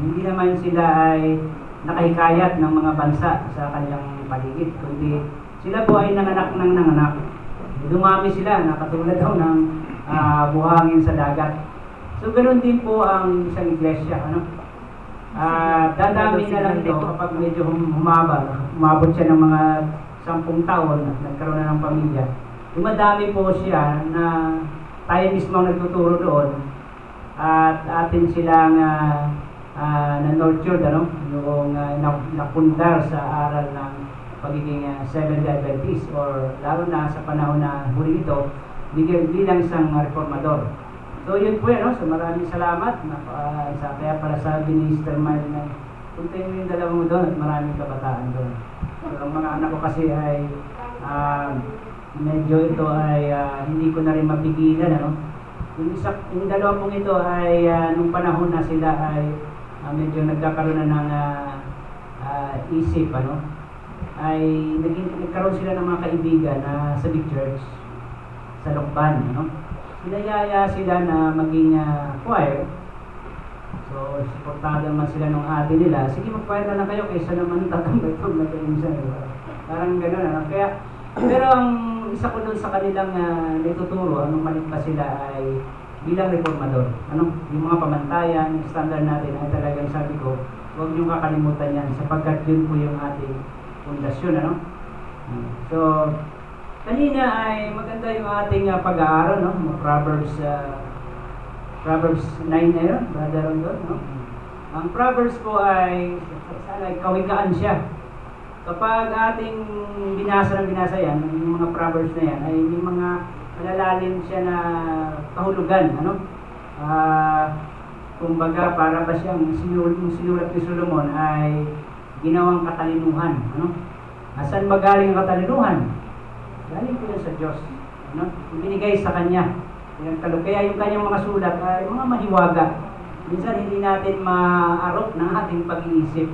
Hindi naman sila ay nakahikayat ng mga bansa sa kanilang paligid, kundi sila po ay nanganak ng nanganak. Dumami sila, nakatulad daw ng buhangin sa dagat. So, ganoon din po ang isang iglesia. Dadami na lang ito kapag medyo umabot siya ng mga 10 taon at nagkaroon na ng pamilya. Dumadami po siya na tayo mismo ang nagtuturo doon at atin silang na-nurtured, yung napundar sa aral ng pagiging Seventh-day Adventist, or lalo na sa panahon na huli ito bilang isang reformador. So yun po yan, so maraming salamat. Kaya pala sabi ni Mr. Mile na puntayin mo yung dalawa mo doon at maraming kabataan doon. So ang mga anak ko kasi ay medyo ito ay hindi ko na rin mapigilan. Yung dalawa pong ito ay nung panahon na sila ay medyo nagkakaroon na ng isip, ay nagkaroon sila ng mga kaibigan sa Big Church, sa Lokban, Pinayaya sila na maging choir. So, supportado naman sila ng ate nila. Sige, mag-choir na lang kayo kaysa naman tatambay-tambay kayo minsan. Parang gano'n, Kaya, pero ang isa ko doon sa kanilang natuturo, anong maliit pa sila ay bilang reformador. Yung mga pamantayan, yung standard natin ay talagang sabi ko, huwag niyong kakalimutan yan sapagkat yun po yung ating pundasyon, So, kanina ay maganda yung ating pag-aaral, Proverbs 9 na yun, Brother Rondon, Ang Proverbs po ay kawikaan siya. Kapag ating binasa yan, yung mga Proverbs na yan, ay yung mga malalalim siya na kahulugan, kumbaga para ba siyang sinulat ni Solomon ay ginawang katalinuhan, Saan magaling ang katalinuhan? Galing po yan sa Diyos, binigay sa Kanya. Kaya yung Kanyang mga sulat ay mga mahiwaga. Minsan hindi natin maarok ng ating pag-iisip.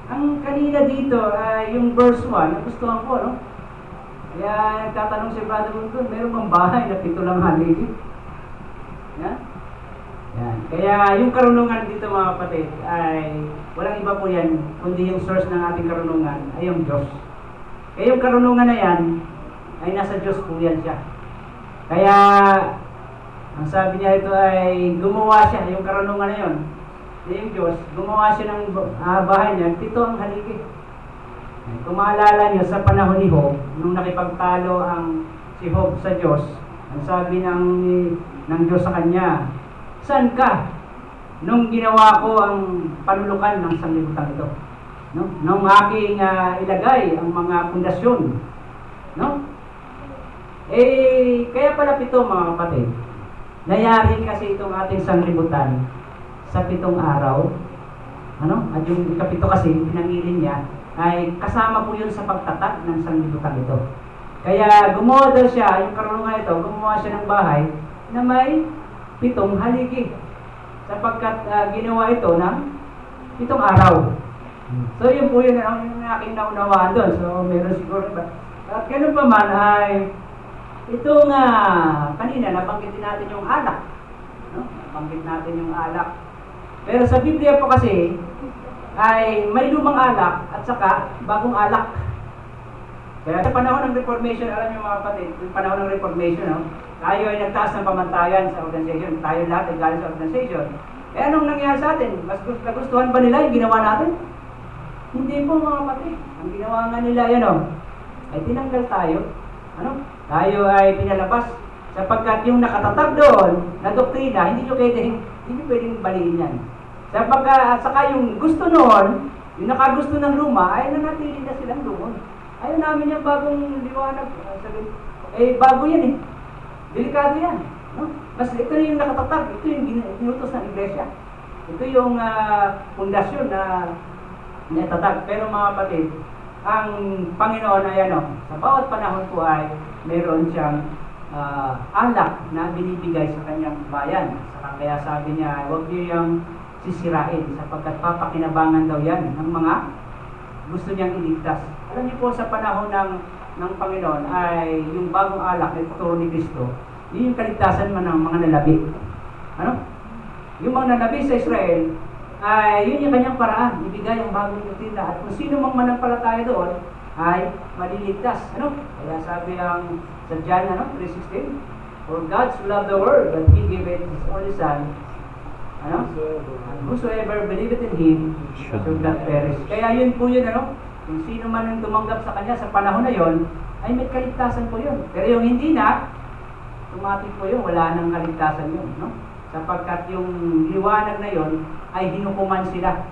Ang kanina dito ay yung verse 1, nagustuhan ko, Kaya nagtatanong si Brother Rondon, meron bang bahay na 7 lang haligi? Yan. Kaya yung karunungan dito mga kapatid ay walang iba po yan, kundi yung source ng ating karunungan ay yung Diyos. Kaya yung karunungan na yan ay nasa Diyos po yan siya. Kaya ang sabi niya ito ay gumawa siya, yung karunungan na yun, yung Diyos, gumawa siya ng bahay niya, 7 ang haligi. Kung maalala niyo sa panahon ni Job, nung nakipagtalo si Job sa Diyos, ang sabi ng Diyos sa kanya, saan ka? Nung ginawa ko ang panulukan ng sanglibutan ito. Nung aking ilagay ang mga pundasyon. Kaya pala 7 mga kapatid. Nayari kasi itong ating sanglibutan sa 7 araw. At yung ikapito kasi, pinangilin niya, ay kasama po yun sa pagtatag ng sanglibutan ito. Kaya gumawa daw siya, yung karunungan ito, gumawa siya ng bahay na may 7 haligi. Sapagkat ginawa ito ng 7 araw. So yun po yun ang aking naunawaan doon. So meron siguro ba. At ganun pa man ay itong kanina nabanggit natin yung alak. Nabanggit natin yung alak. Pero sa Biblia po kasi ay may lumang alak at saka bagong alak. Kaya sa panahon ng Reformation, alam niyo mga kapatid, yung panahon ng Reformation, tayo ay nagtaas ng pamantayan sa organization. Tayo lahat ay galing sa organization. Eh anong nangyari sa atin? Mas nagustuhan ba nila yung ginawa natin? Hindi po mga kapatid. Ang ginawa nga nila, ay tinanggal tayo. Tayo ay pinalabas. Sapagkat yung nakatatag doon na doktrina, hindi pwedeng baliin yan. Saka yung gusto noon, yung nakagusto ng luma, ay nanatili na silang doon. Ayaw namin yung bagong liwanag. Bago yan Delikado yan. Mas ito na yung nakatatag. Ito yung ginutos ng iglesia. Ito yung pundasyon na natatag. Pero mga kapatid, ang Panginoon ay sa bawat panahon po ay meron siyang alak na binibigay sa kanyang bayan. Kaya sabi niya, huwag niyo yung sisirain sapagkat papakinabangan daw yan ng mga gusto niyang iligtas. Alam niyo po sa panahon ng Panginoon ay yung bagong alak na ituturo ni Kristo, yun yung kaligtasan man ng mga nalabi. Yung mga nalabi sa Israel ay yun yung kanyang paraan, ibigay ang bagong doktrina. At kung sino mang manampalataya doon, ay maliligtas. Ano? Kaya sabi ang sa John 3:16, for God so loved the world that He gave His only Son, and whosoever believeth in Him should not perish. Kaya yun po yun, kung sino man ang tumanggap sa Kanya sa panahon na yon, ay may kaligtasan po yun. Pero yung hindi na, automatic po yun, wala nang kaligtasan yun, sapagkat yung liwanag na yon ay hinukuman sila,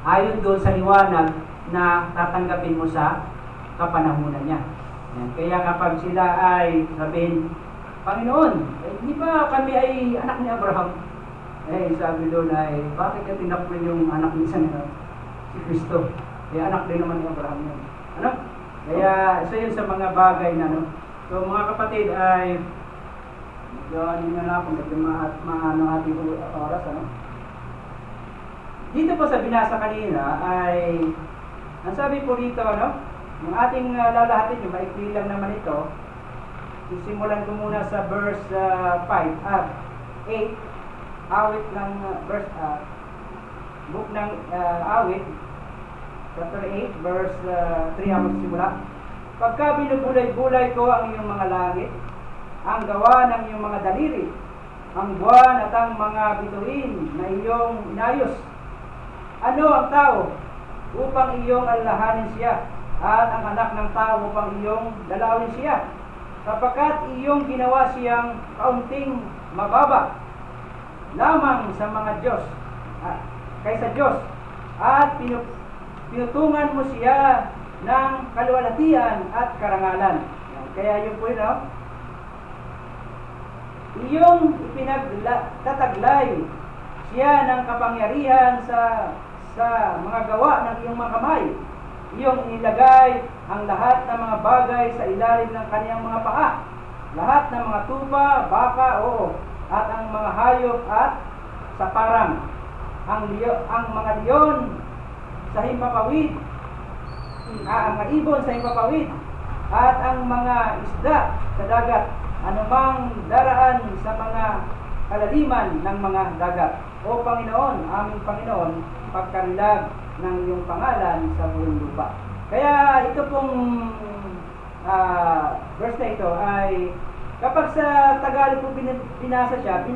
ayon doon sa liwanag na tatanggapin mo sa kapanahunan niya. Yan. Kaya kapag sila ay sabihin, Panginoon, di ba kami ay anak ni Abraham? Sabi doon ay, bakit ka tinakpan yung anak ni si Kristo? Anak din naman ni Abraham yun. Kaya isa yun sa mga bagay na, So mga kapatid ay, ano na ako, medyo maano ating oras, Dito po sa binasa kanina ay, ang sabi po dito, yung ating lalahatin, yung maikli lang naman ito, sisimulan ko muna sa verse 8, awit ng verse, book ng awit, chapter 8, verse 3 ako simula. Pagka binubulay-bulay ko ang iyong mga langit, ang gawa ng iyong mga daliri, ang buwan at ang mga bituin na iyong inayos. Ano ang tao upang iyong alalahanin siya, at ang anak ng tao upang iyong dalawin siya? Sapagkat iyong ginawa siyang kaunting mababa lamang sa mga Diyos, kaysa Diyos, at pinutungan mo siya ng kaluwalhatian at karangalan. Kaya yun po yun, iyong ipinagtataglay siya ng kapangyarihan sa mga gawa ng iyong mga kamay. Iyong inilagay ang lahat ng mga bagay sa ilalim ng kaniyang mga paa. Lahat ng mga tupa, baka, at ang mga hayop at sa parang. Ang mga leon sa himpapawid, ang mga ibon sa himpapawid, at ang mga isda sa dagat, anumang daraan sa mga kalaliman ng mga dagat. O Panginoon, aming Panginoon, pagkarilag ng iyong pangalan sa buong lupa. Kaya ito pong verse na ito ay, kapag sa Tagalog po binasa siya,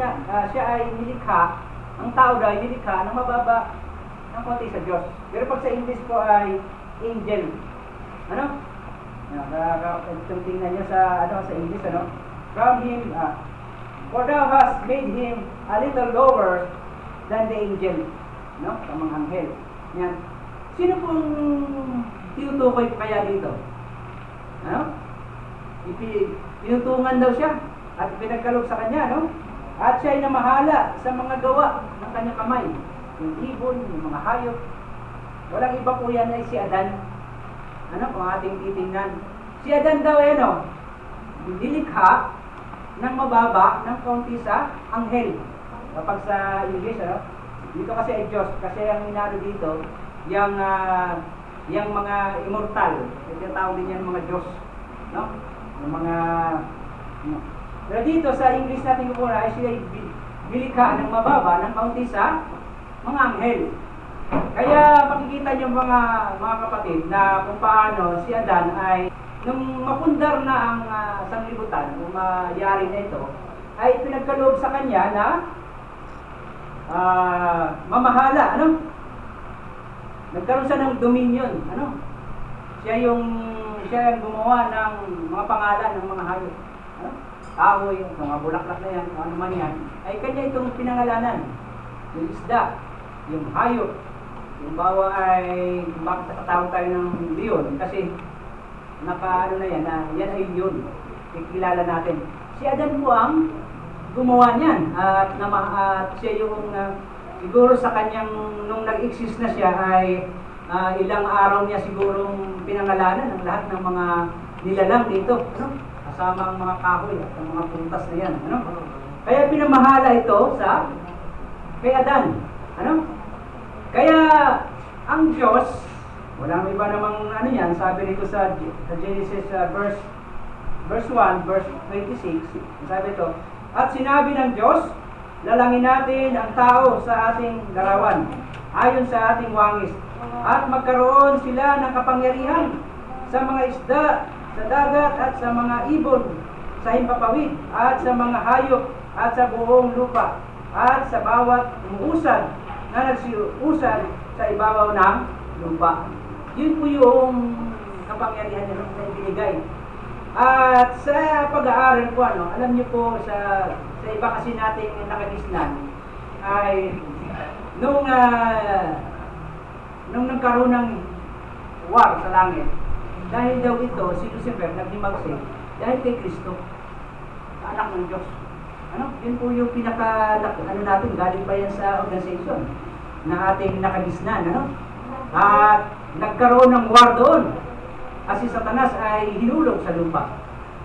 siya ay nilikha, ang tao daw ay nilikha ng mababa ng konti sa Diyos. Pero pag sa English po ay angel. Itong tingnan nyo sa English, from him, for thou hast made him a little lower than the angel, sa mga anghel. Yan. Sino pong tinutukoy kaya dito? Pinutungan daw siya at pinagkaloob sa kanya, At siya ay namahala sa mga gawa ng kanyang kamay. Yung ibon, yung mga hayop. Walang iba po yan ay si Adan. Kung ating titingnan. Si Adan daw nilikha ng mababa ng kaunti sa anghel. Kapag sa English, dito kasi ay Diyos. Kasi ang inano dito, yung mga immortal. Tinatawag din yan mga Diyos. Yung mga... Pero dito sa English natin ko ay siya nilikha ng mababa ng kaunti sa mga anghel. Kaya makikita niyo mga kapatid na kung paano si Adan ay nung mapundar na ang sanglibutan, kung mayari na ito, ay pinagkaloob sa kanya na mamahala. Nagkaroon siya ng dominion. Siya yung gumawa ng mga pangalan ng mga hayop. Kahoy, mga bulaklak na yan, ano man yan, ay kanya itong pinangalanan. Yung isda, yung hayop, yung bawa ay, bakit nakatawag tayo ng leon? Kasi, na yan ay yun. Ikilala natin. Si Adan po ang gumawa niyan. At siya yung, siguro sa kanyang, nung nag-exist na siya, ay ilang araw niya sigurong pinangalanan ang lahat ng mga nilalang dito. Kasama ang mga kahoy at ang mga prutas na yan. Kaya pinamahala ito kay Adan. Kaya ang Diyos, walang iba namang yan, sabi rito sa Genesis verse 1, verse 26, sabi ito, at sinabi ng Diyos, lalangin natin ang tao sa ating larawan, ayon sa ating wangis. At magkaroon sila ng kapangyarihan sa mga isda, sa dagat at sa mga ibon, sa himpapawid at sa mga hayop at sa buong lupa at sa bawat umuusad na nagsiusad sa ibabaw ng lupa. Yun po yung kapangyarihan na ibinigay. At sa pag-aaral po, alam niyo po sa iba kasi nating nakagisnan ay nung nagkaroon ng war sa langit, dahil daw ito, si Lucifer naghimagsik dahil kay Kristo, anak ng Diyos. Yun po yung natin, galing pa yan sa organization na ating nakagisnan, At nagkaroon ng war doon. Kasi Satanas ay hinulog sa lupa.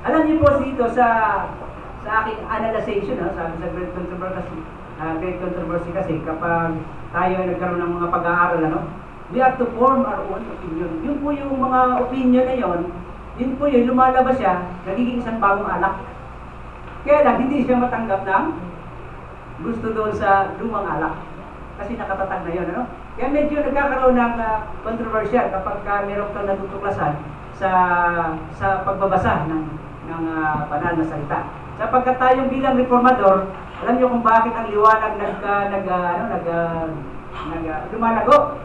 Alam niyo po dito sa aking analyzation, sabi sa Great Controversy kasi kapag tayo ay nagkaroon ng mga pag-aaral, we have to form our own opinion. Yun po yung mga opinion na yun po yung lumalabas siya, nagiging isang bagong alak. Kaya lang, hindi siya matanggap ng gusto doon sa lumang alak. Kasi nakatatag na yun, Kaya medyo nagkakaroon ng controversial kapag meron kang natutuklasan sa pagbabasa ng banal na salita. Sapagkat tayong bilang reformador, alam niyo kung bakit ang liwanag lumalago.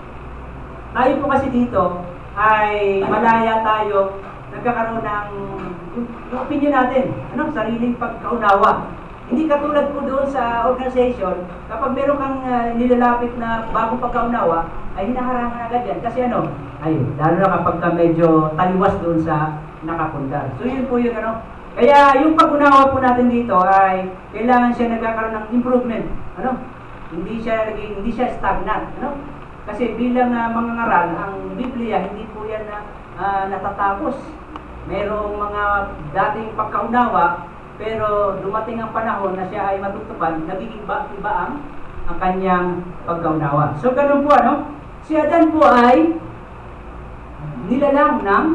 Tayo po kasi dito ay malaya tayo, nagkakaroon ng yung opinion natin, sariling pagkaunawa. Hindi katulad po doon sa organization, kapag meron kang nilalapit na bagong pagkaunawa, ay hinaharangan agad yan. Kasi lalo na kapag medyo taliwas doon sa nakapundar. So yun po yung Kaya yung pag-unawa po natin dito ay kailangan siya nagkakaroon ng improvement. Hindi siya stagnant. Kasi bilang mga ngaral, ang Biblia, hindi po yan natatapos. Merong mga dating pagkaunawa, pero dumating ang panahon na siya ay matutupad, nagiging iba ang kanyang pagkaunawa. So ganun po, si Adan po ay nilalang ng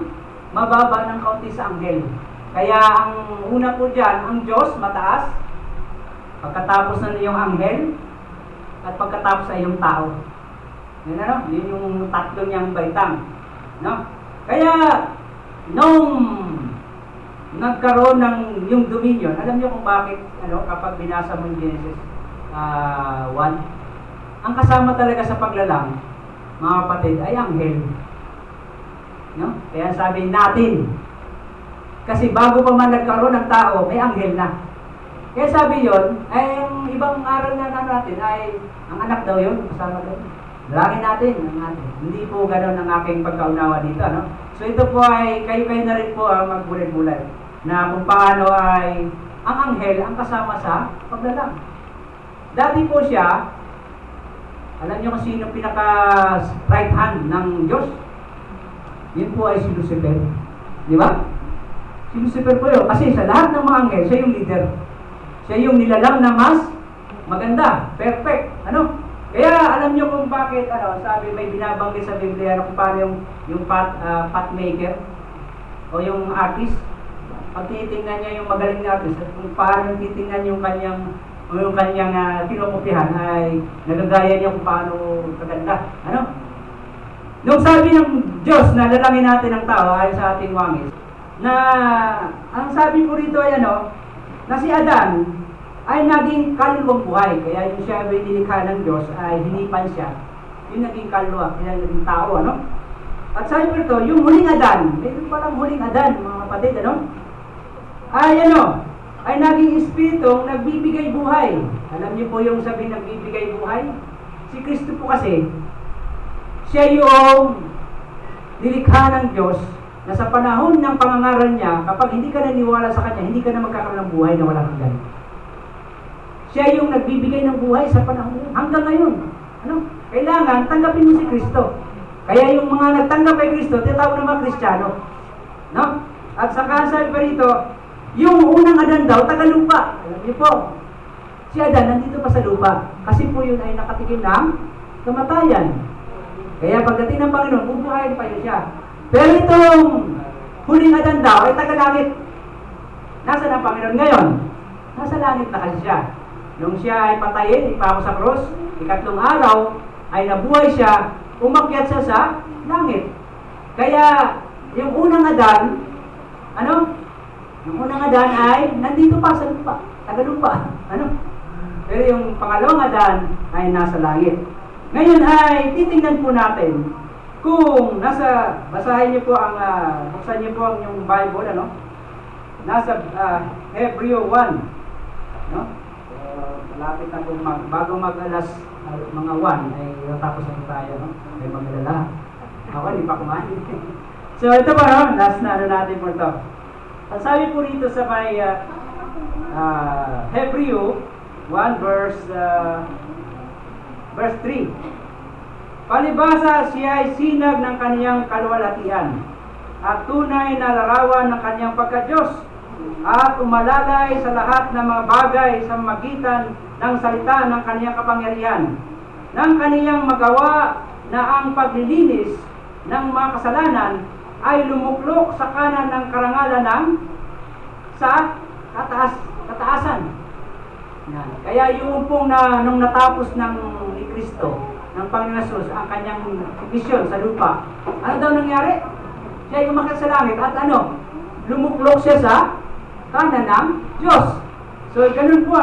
mababa ng kaunti sa anghel. Kaya ang una po dyan, ang Diyos mataas, pagkatapos na yung anghel, at pagkatapos ay yung tao. Yun yun yung tatlo niyang baitang. Kaya, nung nagkaroon ng yung dominion, alam niyo kung bakit, kapag binasa mo yung Genesis 1, ang kasama talaga sa paglalang, mga kapatid, ay anghel. Kaya sabi natin, kasi bago pa man nagkaroon ng tao, may anghel na. Kaya sabi yon, ay yung ibang aral na natin ay, ang anak daw yun, kasama doon. Dalangin natin, hindi po ganoon ang aking pagkaunawa dito, So ito po ay, kayo na rin po ang magbulay-bulay, na kung paano ay, ang anghel ang kasama sa paglalang. Dati po siya, alam niyo kung sino pinaka-right hand ng Diyos? Yun po ay si Lucifer. Di ba? Si Lucifer po yun. Kasi sa lahat ng mga anghel, siya yung leader. Siya yung nilalang na mas maganda, perfect. Kaya alam niyo kung bakit, sabi may binabanggit sa Biblia, kung paano yung pot maker, o yung artist. Pag titingnan niya yung magaling na artist, kung paano titingnan yung kanyang kinukupihan, ay nagagaya niya kung paano kaganda. Nung sabi ng Diyos na lalangin natin ang tao ayon sa ating wangis, na ang sabi po rito ay na si Adan ay naging kaluluwang buhay. Kaya yung siya ay nilikha ng Diyos ay hinipan siya. Yung naging kaluluwa, kaya naging tao, At sabi po ito, yung huling Adan, ito palang huling Adan, mga kapatid, ay naging espiritong nagbibigay buhay. Alam niyo po yung sabi nagbibigay buhay? Si Kristo po kasi, siya yung nilikha ng Diyos na sa panahon ng pangangaral niya, kapag hindi ka naniwala sa Kanya, hindi ka na magkakaroon ng buhay na walang hanggan. Siya yung nagbibigay ng buhay sa panahon niya. Hanggang ngayon. Kailangan tanggapin mo si Kristo. Kaya yung mga nagtanggap kay Kristo, tinatawag na mga Kristiyano. At saka sabi pa rito, yung unang Adan daw, taga-lupa. Alam niyo po, si Adan nandito pa sa lupa. Kasi po yun ay nakatikim ng kamatayan. Kaya pagdating ng Panginoon, bubuhayin pa yun siya. Pero itong huling Adan daw ay taga-langit. Nasaan ang Panginoon ngayon? Nasa langit na kasi siya. Nung siya ay patayin, ipako sa krus, ikatlong araw, ay nabuhay siya, umakyat siya sa langit. Kaya, yung unang Adan, yung unang Adan ay nandito pa sa lupa, taga-lupa. Pero yung pangalawang Adan ay nasa langit. Ngayon ay titingnan po natin kung basahin niyo po buksan niyo po ang yung Bible, nasa Hebreo 1, malapit na po bago mag-alas mga 1 ay natapos na tayo, may mag-alala. Ako, hindi pa kumain. So, ito pa, last na natin po ito. Ang sabi po rito sa may Hebreo 1 verse 3. Palibhasa siya ay sinag ng kaniyang kaluwalhatian at tunay na larawan ng kaniyang pagka-Diyos at umalalay sa lahat ng mga bagay sa magitan ng salita ng kaniyang kapangyarihan, ng kaniyang magawa na ang paglilinis ng mga kasalanan ay lumuklok sa kanan ng karangalan sa kataasan. Yan. Kaya yung pong nung natapos ni Kristo, ng Panginoon Jesus, ang kanyang misyon sa lupa, ano daw nangyari? Siya ay umakyat sa langit at lumuklok siya sa kanan ng Diyos. So, ganun po,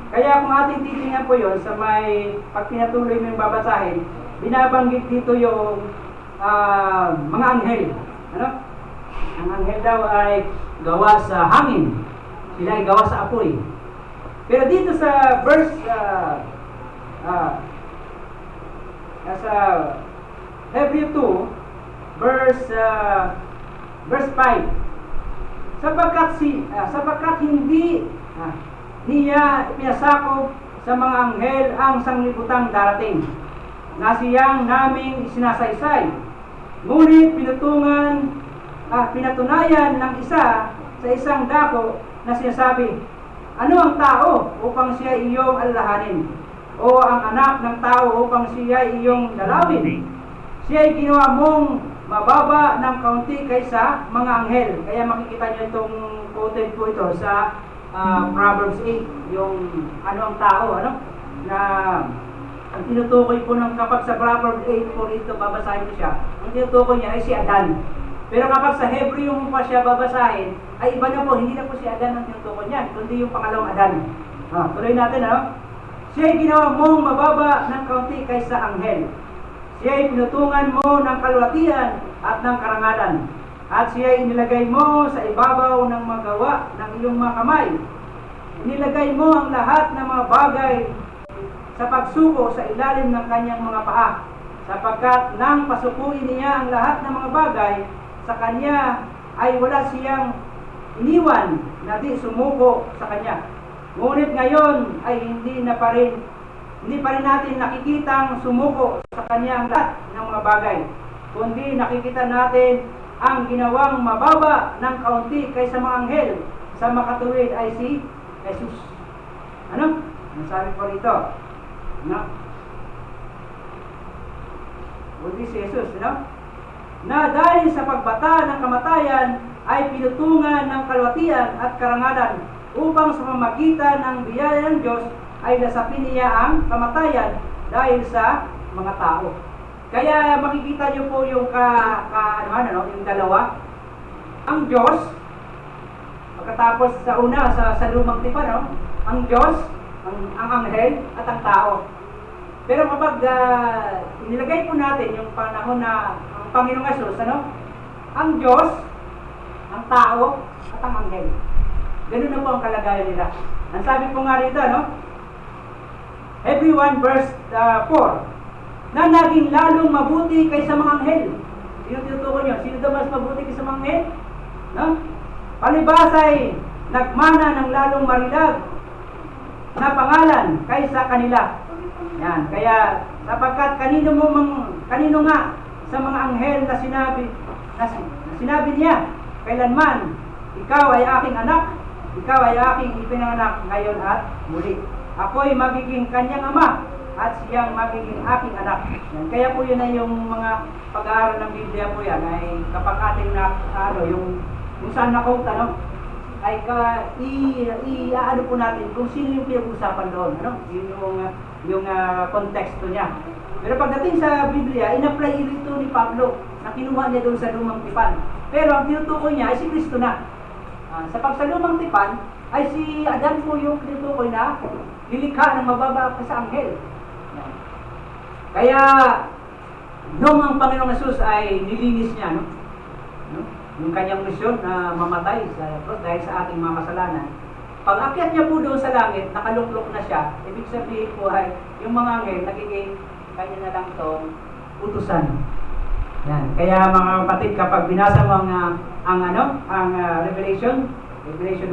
Kaya kung ating titingnan po yun, sa may, pag pinatuloy mo yung babasahin, binabanggit dito yung mga anghel. Ang anghel daw ay gawa sa hangin. Sila ay gawa sa apoy. Pero dito sa verse sa Hebreo 2 verse 5, sapagkat hindi niya pinasakop sa mga anghel ang sanglibutang darating na siyang naming isinasaysay, ngunit pinatunayan ng isa sa isang dako na sinasabi, ano ang tao upang siya iyong alalahanin, o ang anak ng tao upang siya iyong dalawin? Siya ay ginawa mong mababa ng kaunti kaysa mga anghel. Kaya makikita niyo itong quoted po ito sa Proverbs 8, yung ang tao, na ang tinutukoy po kapag sa Proverbs 8 po ito babasahin ko siya, ang tinutukoy niya ay si Adan. Pero kapag sa Hebreo mo pa siya babasahin, ay iba na po, hindi na po si Adan ang tinutukoy niyan, kundi yung pangalawang Adan. Tuloy natin, Siya ay ginawa mong mababa ng kaunti kaysa anghel. Siya ay pinutungan mo ng kalwatian at ng karangalan. At siya ay inilagay mo sa ibabaw ng magawa ng iyong mga kamay. Inilagay mo ang lahat ng mga bagay sa pagsuko sa ilalim ng kanyang mga paa. Sapagkat nang pasukuin niya ang lahat ng mga bagay sa kanya, ay wala siyang iniwan na di sumuko sa kanya. Ngunit ngayon ay hindi pa rin natin nakikitang sumuko sa kanya ang lahat ng mga bagay, kundi nakikita natin ang ginawang mababa ng kaunti kaysa mga anghel sa makatuwid ay si Jesus. Ang sabi po rito? Kundi si Jesus, na dahil sa pagbata ng kamatayan ay pinutungan ng kalwatian at karangalan, upang sa pamamagitan ng biyaya ng Diyos ay nasapin niya ang kamatayan dahil sa mga tao. Kaya makikita niyo po yung yung dalawa. Ang Diyos, pagkatapos sa una, sa lumang tipan, ang Diyos, ang anghel, at ang tao. Pero kapag inilagay po natin yung panahon na ang Panginoong Hesus, ang Diyos, ang tao, at ang anghel. Ganun na po ang kalagayan nila. Ang sabi po nga rito, Hebreo 1 verse 4, na naging lalong mabuti kaysa mga anghel. Sino tinutukoy niyo? Sino daw mas mabuti kaysa mga anghel? Palibhasa'y nagmana ng lalong marilag na pangalan kaysa kanila. Yan. Kaya sapagkat kanino nga sa mga anghel na sinabi niya, kailanman, ikaw ay aking anak, ikaw ay aking ipinanganak ngayon at muli. Ako'y magiging kanyang ama at siyang magiging aking anak. Yan. Kaya po yun ay yung mga pag-aaral ng Biblia po yan ay kapag ating yung saan na-quote, ay i-ano po natin kung sino yung pinag-usapan doon, yun yung konteksto niya. Pero pagdating sa Biblia, in-apply ito ni Pablo na kinuha niya doon sa lumang tipan. Pero ang tinutukoy niya ay si Kristo na. Sa pagsalumang tipan, ay si Adan po yung tinutukoy na lilikha ng mababa pa sa anghel. Kaya, nung ang Panginoong Jesus ay nilinis niya, yung kanyang misyon na mamatay sa cross dahil sa ating mga kasalanan, pag akyat niya po doon sa langit, nakaluklok na siya, ibig sabihin po ay yung mga anghel, nagiging kanya na lang itong utusan. Yan. Kaya mga kapatid, kapag binasa mo ang Revelation 1,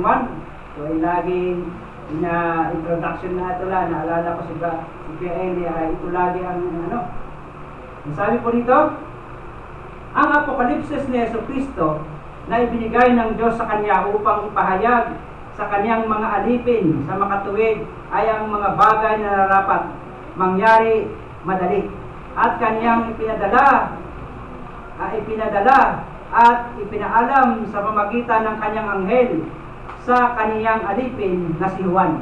so ay laging introduction na ito lang, naalala ko si Kuya Eli, ito lagi ang sabi po dito, ang Apokalipsis ni Jesucristo na ibinigay ng Diyos sa Kanya upang ipahayag sa Kanyang mga alipin sa makatuwid ay ang mga bagay na narapat mangyari madali at Kanyang ipinadala at ipinaalam sa pamagitan ng Kanyang anghel sa Kaniyang alipin na si Juan.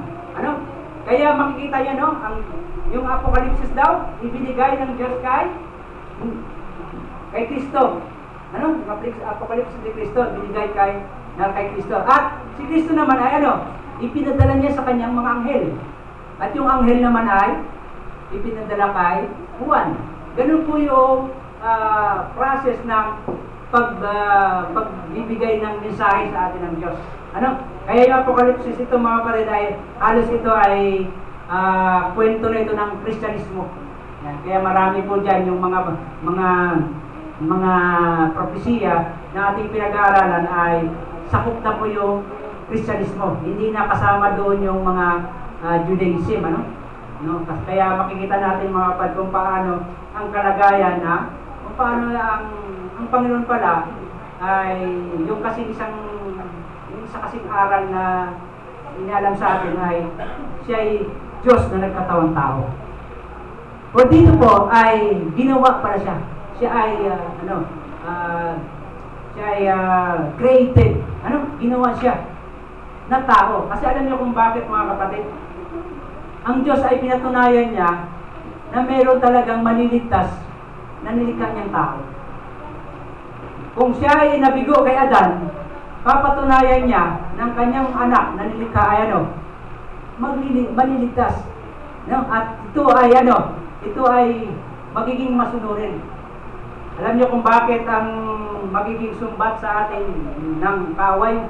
Kaya makikita niyo yung Apokalipsis daw ibinigay ng Diyos kay Kristo. Yung Apokalipsis ni Kristo binigay kay Kristo. At si Kristo naman ay ipinadala niya sa Kanyang mga anghel. At yung anghel naman ay ipinadala kay Juan. Ganun po yung process ng pagbibigay ng mensahe sa atin ng Diyos. Kaya yung Apokalipsis ito mga kapatid ay halos ito ay kwento na ito ng Kristyanismo. Kaya marami po dyan yung mga propesiya na ating pinag-aaralan ay sakop na po yung Kristyanismo. Hindi na kasama doon yung mga Judaism. Kaya makikita natin mga kapatid kung paano ang kalagayan kung paano ang Panginoon pala ay yung isa kasing aral na inialam sa atin ay siya ay Diyos na nagkatawang tao. O dito po ay ginawa pala siya. Siya ay created. Ginawa siya na tao. Kasi alam niyo kung bakit mga kapatid? Ang Diyos ay pinatunayan niya na mayroon talagang maliligtas na nilikha niyang tao. Kung siya ay nabigo kay Adan, papatunayan niya ng kanyang anak na nilikha ay maliligtas. At ito ay magiging masunurin. Alam niyo kung bakit ang magiging sumbat sa atin ng kaway?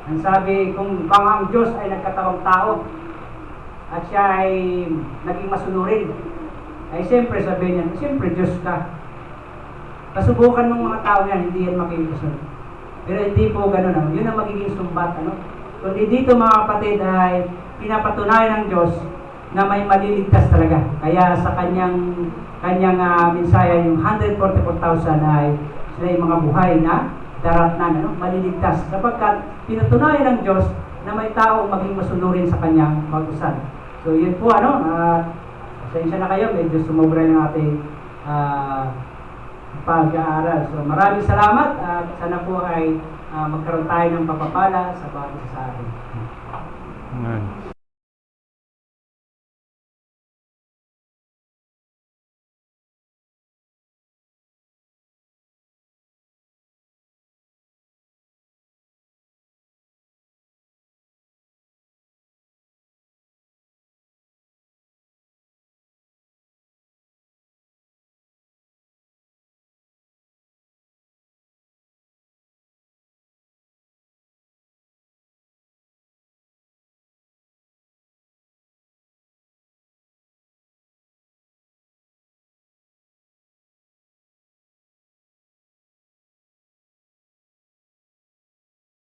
Ang sabi, kung ang Diyos ay nagkatawang tao at siya ay naging masunurin, ay siyempre sabihin niya, siyempre Diyos ka. Kasubukan ng mga tao yan, hindi yan makikisunod. Pero hindi po ganun. Yun ang magiging sumbat. Kundi dito mga kapatid ay pinapatunayan ng Diyos na may maliligtas talaga. Kaya sa kanyang mensaya, yung 144,000 ay sila yung mga buhay na daratnan, maliligtas. Sapagkat pinatunayan ng Diyos na may tao maging masunurin sa kanyang pag-usan. So yun po, pasensya na kayo, medyo sumobra yung ating pag-aaral. So maraming salamat at sana po ay magkaroon tayo ng papapala sa bawat isa sa atin.